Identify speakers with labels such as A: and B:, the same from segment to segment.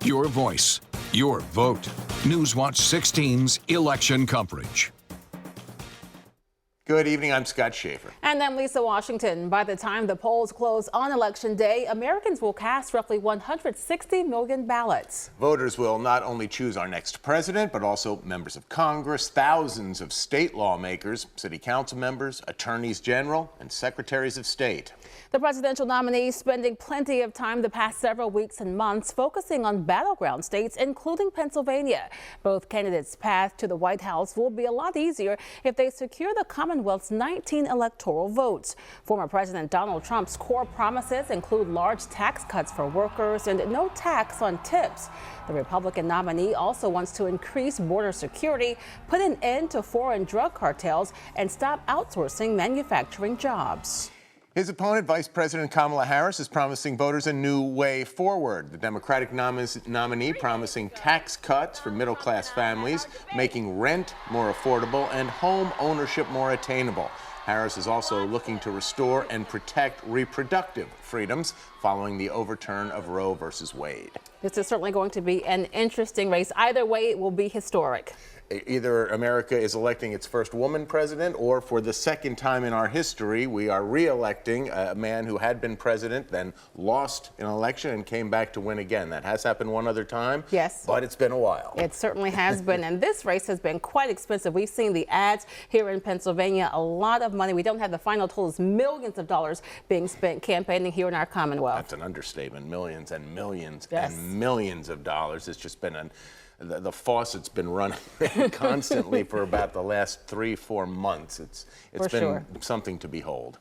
A: Your voice, your vote. Newswatch 16's election coverage.
B: Good evening, I'm Scott Schaefer.
C: And I'm Lisa Washington. By the time the polls close on Election Day, Americans will cast roughly 160 million ballots.
B: Voters will not only choose our next president, but also members of Congress, thousands of state lawmakers, city council members, attorneys general, and secretaries of state.
C: The presidential nominee spending plenty of time the past several weeks and months focusing on battleground states, including Pennsylvania. Both candidates' path to the White House will be a lot easier if they secure the Commonwealth's 19 electoral votes. Former President Donald Trump's core promises include large tax cuts for workers and no tax on tips. The Republican nominee also wants to increase border security, put an end to foreign drug cartels, and stop outsourcing manufacturing jobs.
B: His opponent, Vice President Kamala Harris, is promising voters a new way forward. The Democratic nominee promising tax cuts for middle-class families, making rent more affordable and home ownership more attainable. Harris is also looking to restore and protect reproductive freedoms following the overturn of Roe versus Wade.
C: This is certainly going to be an interesting race. Either way, it will be historic.
B: Either America is electing its first woman president, or for the second time in our history, we are re-electing a man who had been president, then lost an election and came back to win again. That has happened one other time.
C: Yes.
B: But it's been a while.
C: It certainly has been. And this race has been quite expensive. We've seen the ads here in Pennsylvania. A lot of money. We don't have the final totals. Millions of dollars being spent campaigning here in our Commonwealth.
B: That's an understatement. Millions and millions
C: Yes.
B: and millions of dollars. It's just been the faucet's been running constantly for about the last 3-4 months. It's been something to behold.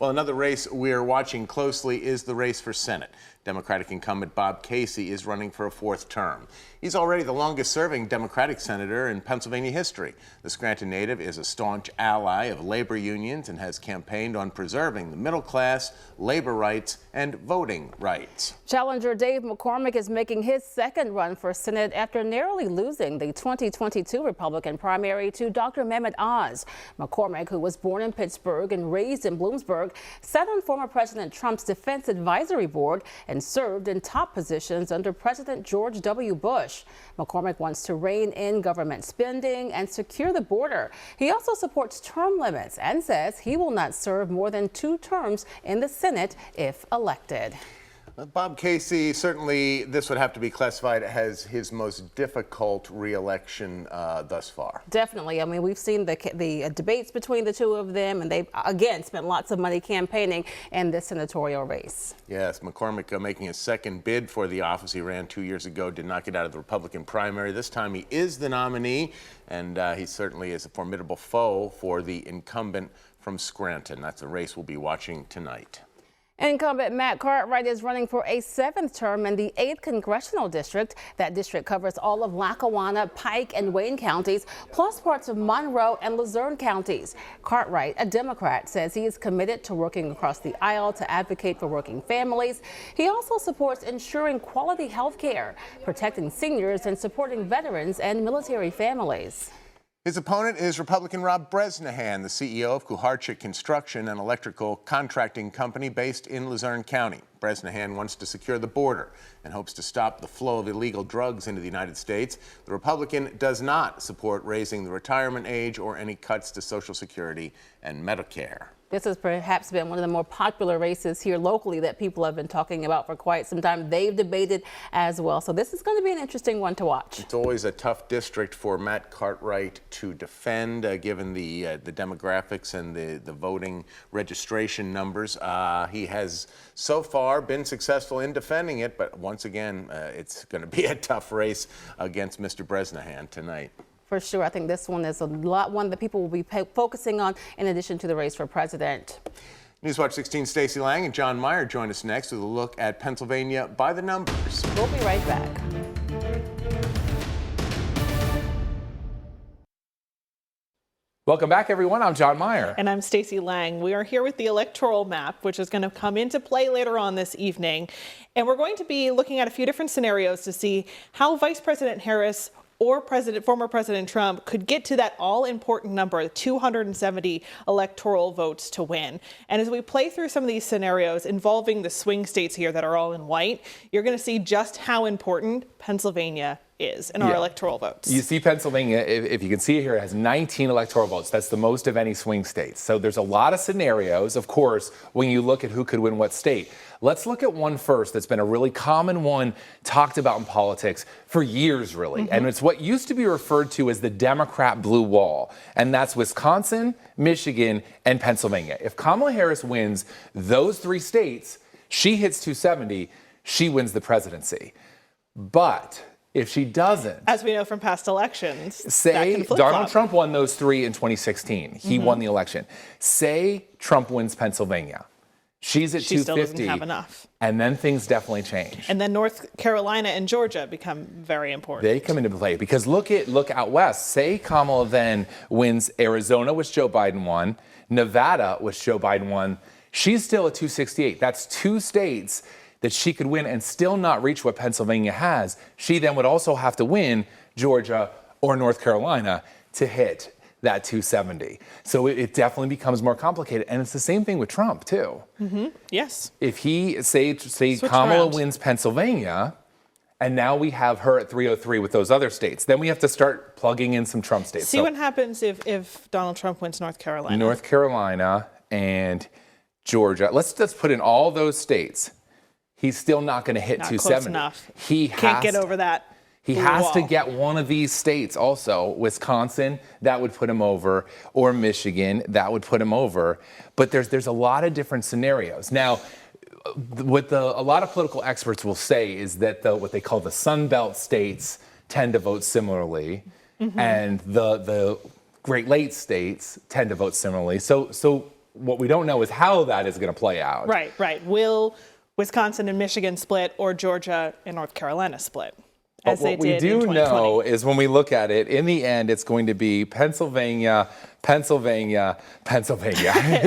B: Well, another race we're watching closely is the race for Senate. Democratic incumbent Bob Casey is running for a 4th term. He's already the longest-serving Democratic senator in Pennsylvania history. The Scranton native is a staunch ally of labor unions and has campaigned on preserving the middle class, labor rights, and voting rights.
C: Challenger Dave McCormick is making his second run for Senate after narrowly losing the 2022 Republican primary to Dr. Mehmet Oz. McCormick, who was born in Pittsburgh and raised in Bloomsburg, sat on former President Trump's Defense Advisory Board and served in top positions under President George W. Bush. McCormick wants to rein in government spending and secure the border. He also supports term limits and says he will not serve more than 2 terms in the Senate if elected.
B: Bob Casey, certainly this would have to be classified as his most difficult re-election thus far.
C: Definitely. I mean, we've seen the debates between the two of them, and they've, again, spent lots of money campaigning in this senatorial race. Yes,
B: McCormick making his second bid for the office. He ran 2 years ago, did not get out of the Republican primary. This time he is the nominee, and he certainly is a formidable foe for the incumbent from Scranton. That's a race we'll be watching tonight.
C: Incumbent Matt Cartwright is running for a 7th term in the 8th Congressional District. That district covers all of Lackawanna, Pike, and Wayne counties, plus parts of Monroe and Luzerne counties. Cartwright, a Democrat, says he is committed to working across the aisle to advocate for working families. He also supports ensuring quality health care, protecting seniors, and supporting veterans and military families.
B: His opponent is Republican Rob Bresnahan, the CEO of Kuharchik Construction, an electrical contracting company based in Luzerne County. Bresnahan wants to secure the border and hopes to stop the flow of illegal drugs into the United States. The Republican does not support raising the retirement age or any cuts to Social Security and Medicare.
C: This has perhaps been one of the more popular races here locally that people have been talking about for quite some time. They've debated as well. So this is going to be an interesting one to watch.
B: It's always a tough district for Matt Cartwright to defend, given the demographics and the voting registration numbers. He has so far been successful in defending it, but once again, it's going to be a tough race against Mr. Bresnahan tonight.
C: For sure. I think this one is one that people will be focusing on in addition to the race for president.
B: Newswatch 16 Stacey Lang and John Meyer join us next with a look at Pennsylvania by the numbers.
C: We'll be right back.
D: Welcome back, everyone. I'm John Meyer.
E: And I'm Stacey Lang. We are here with the electoral map, which is going to come into play later on this evening. And we're going to be looking at a few different scenarios to see how Vice President Harris or former President Trump could get to that all-important number, 270 electoral votes to win. And as we play through some of these scenarios involving the swing states here that are all in white, you're going to see just how important Pennsylvania is in our electoral votes.
D: You see Pennsylvania, if you can see it here, it has 19 electoral votes. That's the most of any swing state. So there's a lot of scenarios, of course, when you look at who could win what state. Let's look at one first that's been a really common one talked about in politics for years, really. And it's what used to be referred to as the Democrat blue wall. And that's Wisconsin, Michigan, and Pennsylvania. If Kamala Harris wins those 3 states, she hits 270, she wins the presidency. But if she doesn't,
E: as we know from past elections,
D: say Donald Trump won those 3 in 2016. He won the election. Say Trump wins Pennsylvania. She's at 250.
E: Still doesn't have enough.
D: And then things definitely change.
E: And then North Carolina and Georgia become very important.
D: They come into play because look out west. Say Kamala then wins Arizona, which Joe Biden won, Nevada, which Joe Biden won. She's still at 268. That's 2 states that she could win and still not reach what Pennsylvania has. She then would also have to win Georgia or North Carolina to hit that 270. So it definitely becomes more complicated. And it's the same thing with Trump, too.
E: Yes.
D: If he, say Kamala wins Pennsylvania, and now we have her at 303 with those other states, then we have to start plugging in some Trump states.
E: See what happens if Donald Trump wins North Carolina.
D: North Carolina and Georgia. Let's just put in all those states. He's still not going to hit 270.
E: Close enough.
D: He
E: can't get over that.
D: He has to get one of these states also. Wisconsin, that would put him over, or Michigan, that would put him over. But there's a lot of different scenarios. Now, what a lot of political experts will say is that what they call the Sun Belt states tend to vote similarly, and the Great Lakes states tend to vote similarly. So what we don't know is how that is going to play out.
E: Right. Will Wisconsin and Michigan split, or Georgia and North Carolina split?
D: But what we do know is when we look at it, in the end, it's going to be Pennsylvania. It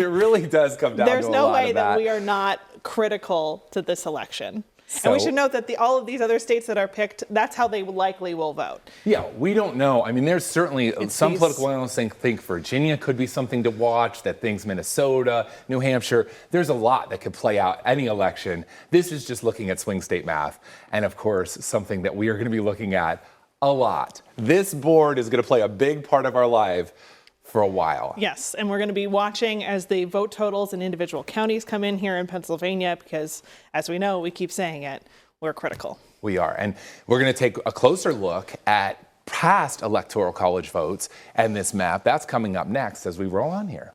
D: really does come down to a lot of that.
E: There's no way that we are not critical to this election. And we should note that all of these other states that are picked, that's how they likely will vote.
D: Yeah, we don't know. I mean, there's certainly some political analysts think Virginia could be something to watch, that things Minnesota, New Hampshire, there's a lot that could play out any election. This is just looking at swing state math. And of course, something that we are going to be looking at a lot. This board is going to play a big part of our life for a while.
E: Yes, and we're going to be watching as the vote totals in individual counties come in here in Pennsylvania because, as we know, we keep saying it, we're critical.
D: We are, and we're going to take a closer look at past Electoral College votes and this map. That's coming up next as we roll on here.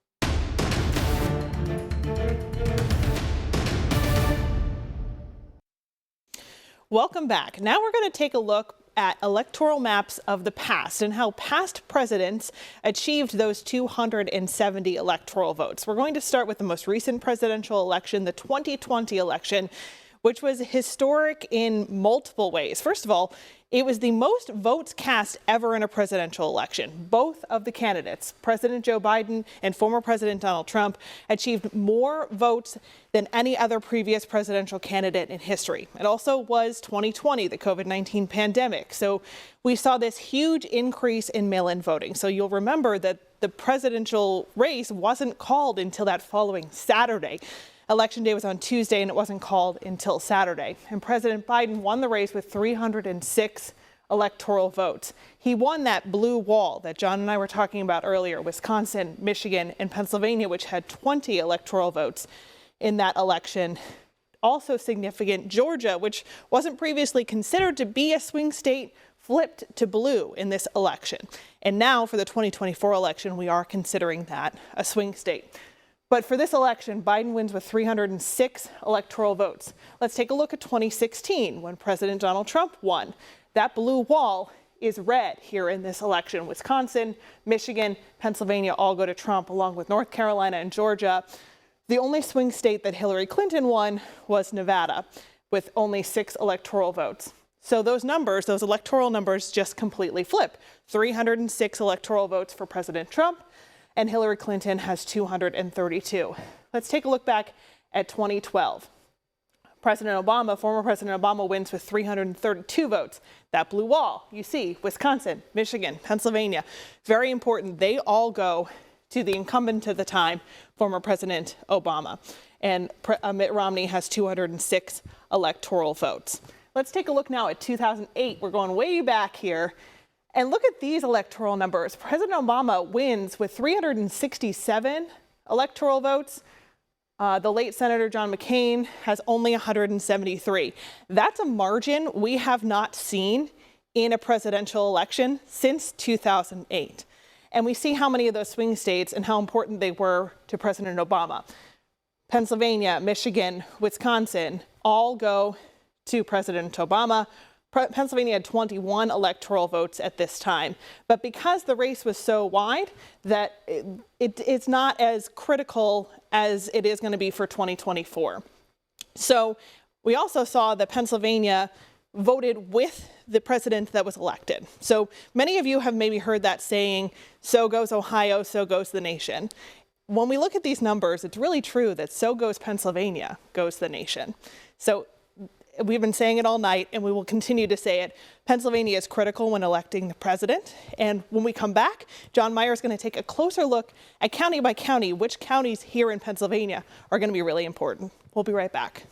E: Welcome back. Now we're going to take a look at electoral maps of the past and how past presidents achieved those 270 electoral votes. We're going to start with the most recent presidential election, the 2020 election, which was historic in multiple ways. First of all, it was the most votes cast ever in a presidential election. Both of the candidates, President Joe Biden and former President Donald Trump, achieved more votes than any other previous presidential candidate in history. It also was 2020, the COVID-19 pandemic. So we saw this huge increase in mail-in voting. So you'll remember that the presidential race wasn't called until that following Saturday. Election day was on Tuesday, and it wasn't called until Saturday. And President Biden won the race with 306 electoral votes. He won that blue wall that John and I were talking about earlier, Wisconsin, Michigan, and Pennsylvania, which had 20 electoral votes in that election. Also significant, Georgia, which wasn't previously considered to be a swing state, flipped to blue in this election. And now for the 2024 election, we are considering that a swing state. But for this election, Biden wins with 306 electoral votes. Let's take a look at 2016 when President Donald Trump won. That blue wall is red here in this election. Wisconsin, Michigan, Pennsylvania all go to Trump, along with North Carolina and Georgia. The only swing state that Hillary Clinton won was Nevada, with only 6 electoral votes. So those numbers, those electoral numbers, just completely flip. 306 electoral votes for President Trump, and Hillary Clinton has 232. Let's take a look back at 2012. President Obama, former President Obama, wins with 332 votes. That blue wall, you see, Wisconsin, Michigan, Pennsylvania, very important. They all go to the incumbent at the time, former President Obama. And Mitt Romney has 206 electoral votes. Let's take a look now at 2008. We're going way back here. And look at these electoral numbers. President Obama wins with 367 electoral votes. The late Senator John McCain has only 173. That's a margin we have not seen in a presidential election since 2008. And we see how many of those swing states and how important they were to President Obama. Pennsylvania, Michigan, Wisconsin all go to President Obama. Pennsylvania had 21 electoral votes at this time. But because the race was so wide, that it's not as critical as it is going to be for 2024. So we also saw that Pennsylvania voted with the president that was elected. So many of you have maybe heard that saying, so goes Ohio, so goes the nation. When we look at these numbers, it's really true that so goes Pennsylvania, goes the nation. So we've been saying it all night, and we will continue to say it. Pennsylvania is critical when electing the president. And when we come back, John Meyer is going to take a closer look at county by county, which counties here in Pennsylvania are going to be really important. We'll be right back.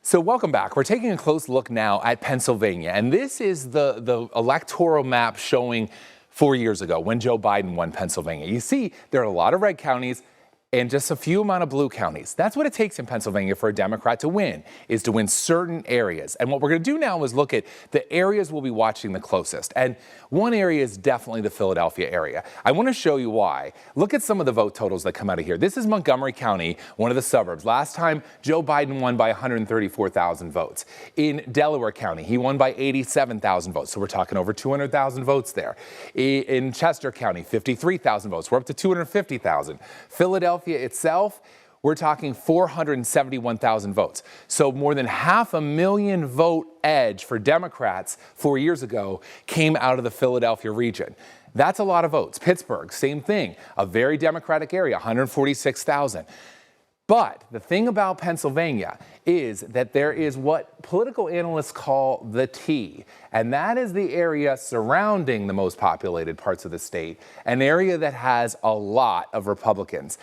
D: So welcome back. We're taking a close look now at Pennsylvania, and this is the electoral map showing 4 years ago when Joe Biden won Pennsylvania. You see, there are a lot of red counties and just a few amount of blue counties. That's what it takes in Pennsylvania for a Democrat to win, is to win certain areas. And what we're going to do now is look at the areas we'll be watching the closest. And one area is definitely the Philadelphia area. I want to show you why. Look at some of the vote totals that come out of here. This is Montgomery County, one of the suburbs. Last time, Joe Biden won by 134,000 votes. In Delaware County, he won by 87,000 votes. So we're talking over 200,000 votes there. In Chester County, 53,000 votes. We're up to 250,000. Philadelphia itself, we're talking 471,000 votes. So more than 500,000 vote edge for Democrats 4 years ago came out of the Philadelphia region. That's a lot of votes. Pittsburgh, same thing, a very Democratic area, 146,000. But the thing about Pennsylvania is that there is what political analysts call the T, and that is the area surrounding the most populated parts of the state, an area that has a lot of Republicans.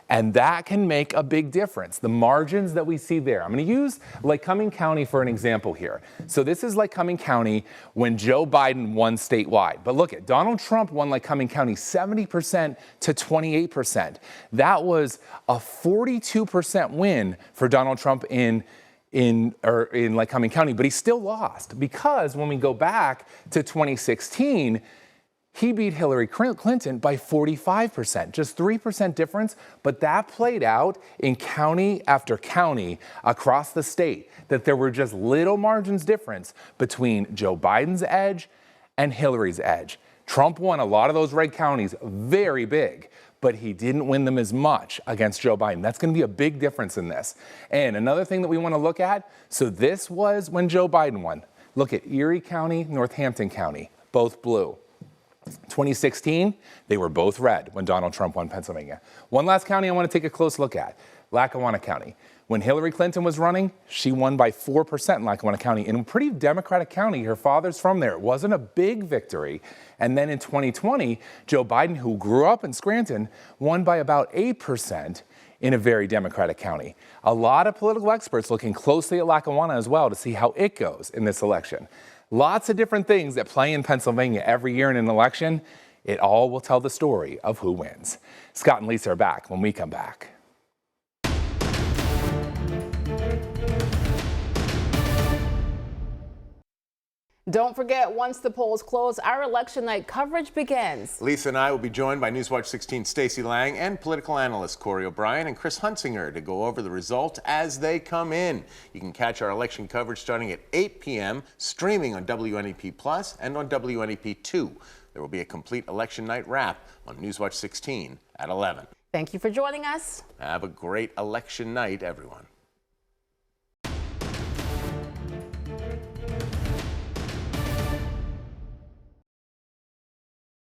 D: And that can make a big difference. The margins that we see there. I'm going to use Lycoming County for an example here. So this is Lycoming County when Joe Biden won statewide. But look at Donald Trump won Lycoming County 70% to 28%. That was a 42% win for Donald Trump in Lycoming County, but he still lost because when we go back to 2016, he beat Hillary Clinton by 45%, just 3% difference, but that played out in county after county across the state, that there were just little margins difference between Joe Biden's edge and Hillary's edge. Trump won a lot of those red counties very big, but he didn't win them as much against Joe Biden. That's going to be a big difference in this. And another thing that we want to look at, so this was when Joe Biden won. Look at Erie County, Northampton County, both blue. 2016, they were both red when Donald Trump won Pennsylvania. One last county I want to take a close look at, Lackawanna County. When Hillary Clinton was running, she won by 4% in Lackawanna County, in a pretty Democratic county. Her father's from there. It wasn't a big victory. And then in 2020, Joe Biden, who grew up in Scranton, won by about 8% in a very Democratic county. A lot of political experts looking closely at Lackawanna as well to see how it goes in this election. Lots of different things that play in Pennsylvania every year in an election. It all will tell the story of who wins. Scott and Lisa are back when we come back.
C: Don't forget, once the polls close, our election night coverage begins.
B: Lisa and I will be joined by Newswatch 16 Stacey Lang and political analyst Corey O'Brien and Chris Hunsinger to go over the results as they come in. You can catch our election coverage starting at 8 p.m., streaming on WNEP Plus and on WNEP2. There will be a complete election night wrap on Newswatch 16 at 11.
C: Thank you for joining us.
B: Have a great election night, everyone.